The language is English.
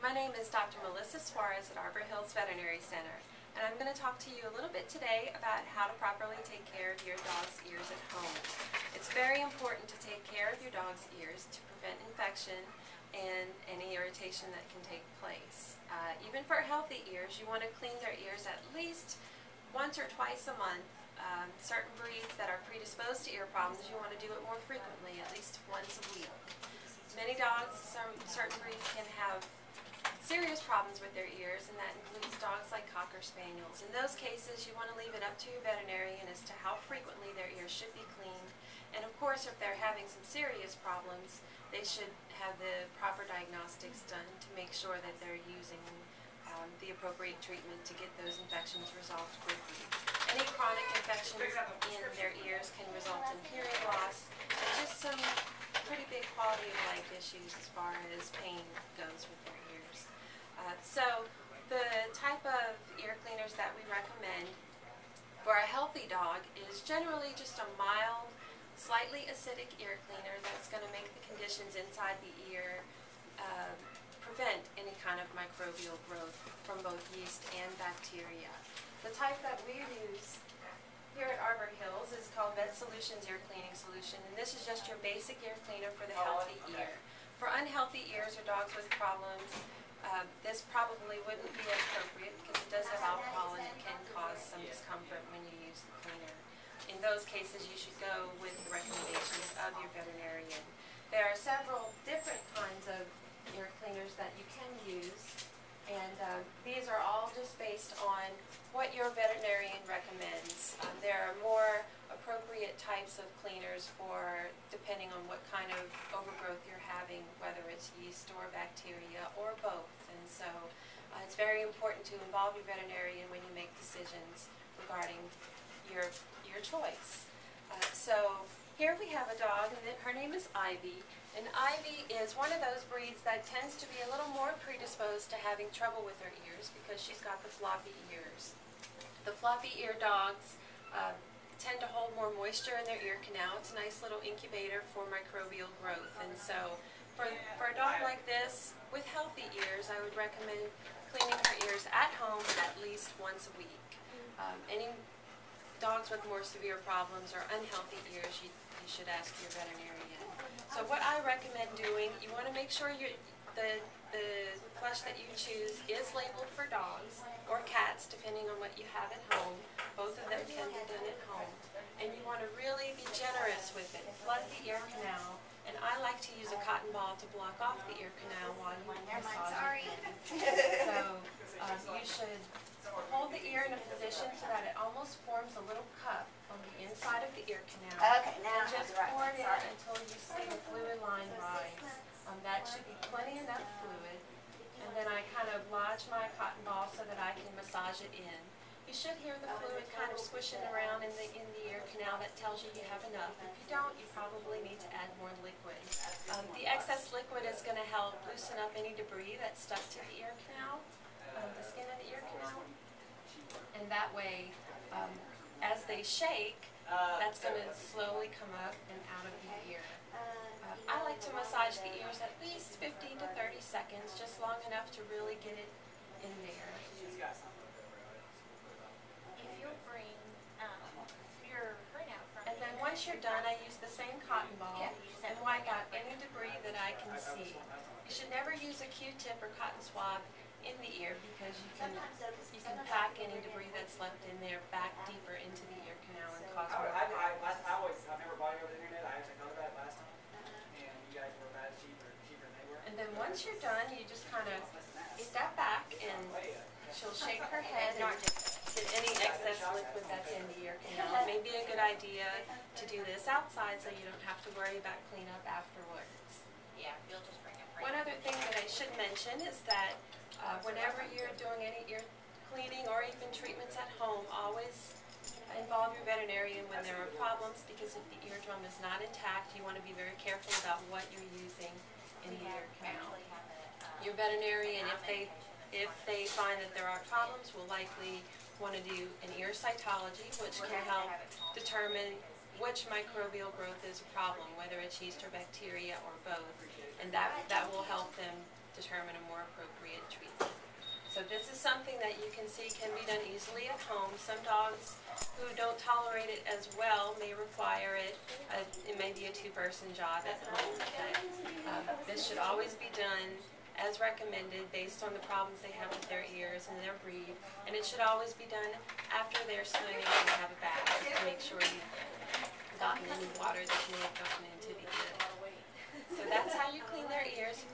My name is Dr. Melissa Suarez at Arbor Hills Veterinary Center, and I'm going to talk to you a little bit today about how to properly take care of your dog's ears at home. It's very important to take care of your dog's ears to prevent infection and any irritation that can take place. Even for healthy ears, you want to clean their ears at least once or twice a month. Certain breeds that are predisposed to ear problems, you want to do it more frequently, at least once a week. Many dogs, certain breeds can have serious problems with their ears, and that includes dogs like Cocker Spaniels. In those cases, you want to leave it up to your veterinarian as to how frequently their ears should be cleaned. And of course, if they're having some serious problems, they should have the proper diagnostics done to make sure that they're using the appropriate treatment to get those infections resolved quickly. Any chronic infections in their ears can result in hearing loss and just some pretty big quality of life issues as far as pain goes with their ears. So the type of ear cleaners that we recommend for a healthy dog is generally just a mild, slightly acidic ear cleaner that's going to make the conditions inside the ear prevent any kind of microbial growth from both yeast and bacteria. The type that we use here at Arbor Hills is called Vet Solutions Ear Cleaning Solution, and this is just your basic ear cleaner for the healthy ear. For unhealthy ears or dogs with problems, this probably wouldn't be appropriate because it does have alcohol and it can cause some discomfort when you use the cleaner. In those cases, you should go with the recommendations of your veterinarian. There are several different kinds of ear cleaners that you can use, and these are all just based on what your veterinarian recommends. There are more appropriate types of cleaners for depending on what kind of overgrowth you're having, whether it's yeast or bacteria or both. And so it's very important to involve your veterinarian when you make decisions regarding your choice. So here we have a dog, and her name is Ivy. And Ivy is one of those breeds that tends to be a little more predisposed to having trouble with her ears because she's got the floppy ears. The floppy ear dogs tend to hold more moisture in their ear canal. It's a nice little incubator for microbial growth. And so for a dog like this with healthy ears, I would recommend cleaning her ears at home at least once a week. Any dogs with more severe problems or unhealthy ears, you should ask your veterinarian. So what I recommend doing, you want to make sure the flush that you choose is labeled for dogs or cats, depending on what you have at home. Both of them can be done at home. And you want to really be generous with it. Flood the ear canal. And I like to use a cotton ball to block off the ear canal while you massage it. So you should hold the ear in a position so that it almost forms a little cup on the inside of the ear canal. Okay, now and just pour it in until you see the fluid line rise. That should be plenty enough fluid. And then I kind of lodge my cotton ball so that I can massage it in. You should hear the fluid kind of squishing around in the ear canal. That tells you you have enough. If you don't, you probably need to add more liquid. The excess liquid is going to help loosen up any debris that's stuck to the ear canal, the skin of the ear canal. And that way, as they shake, that's going to slowly come up and out of the ear. I like to massage the ears at least 15 to 30 seconds, just long enough to really get it in there. If you'll bring your printout from and then once you're done, I use the same cotton ball and wipe out any debris that I can see. You should never use a Q-tip or cotton swab in the ear because you can pack any debris that's left in there back deeper into the ear canal and cause more I've never bought it over the internet. I actually thought about it last time, and you guys were about cheaper than they were. And then once you're done, you just kind of step back and she'll shake her head and get any excess liquid that's in the ear canal. It may be a good idea to do this outside so you don't have to worry about cleanup afterwards. Yeah, you'll just bring it right. One other thing that I should mention is that whenever you're doing any ear cleaning or even treatments at home, always involve your veterinarian when there are problems, because if the eardrum is not intact, you want to be very careful about what you're using in the ear canal. Your veterinarian, if they find that there are problems, will likely want to do an ear cytology, which can help determine which microbial growth is a problem, whether it's yeast or bacteria or both, and that will help them determine a more appropriate treatment. So this is something that you can see can be done easily at home. Some dogs who don't tolerate it as well may require it. It may be a two-person job at home. But this should always be done as recommended based on the problems they have with their ears and their breed. And it should always be done after they're swimming and have a bath to make sure you've gotten any water that may have gotten into the ear. So that's how you clean their ears.